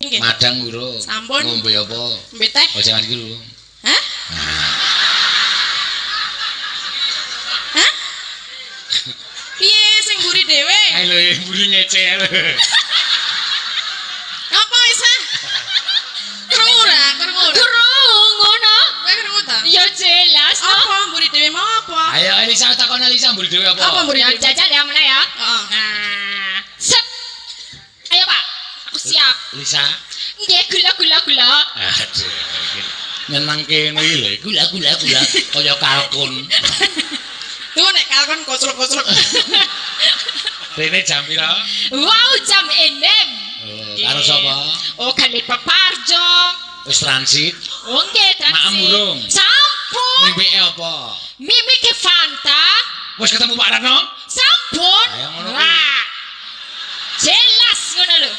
Nggih. Madang urung. Sampun. Ngombe apa? Ngombe teh. Oh jangan iki lho. Hah? Hah? Piye sing mburi dhewe? Ayo lho mburi ngece lho. Apa isa? Krungu ra, krungu. Ngono. Kowe krungu ta? Ya jelas no. Apa mburi dhewe mau apa? Ayo Elisa takon Elisa mburi dhewe apa? Apa mburi Ya dhewe? jajal ya meneh ya. Heeh. Nah, sep. Ayo Pak, aku siap. Lisa. Nggih, gula. Aduh. Nyenengke ngene iki lho. Gula. Kaya kalkun. Tuh nek kalkon kosrok-kosrok. Rene jam pira? Wow, jam 6. Karo sapa? Oh, kali Pak Parjo. Wis transit. Oh, nggih, transit. Maem urung. Sampun. Mimpi apa? Mimi ke Fanta. Wis ketemu Pak Rano? Sampun. Ayo ngono kuwi. Wah. Jelas ngono lho.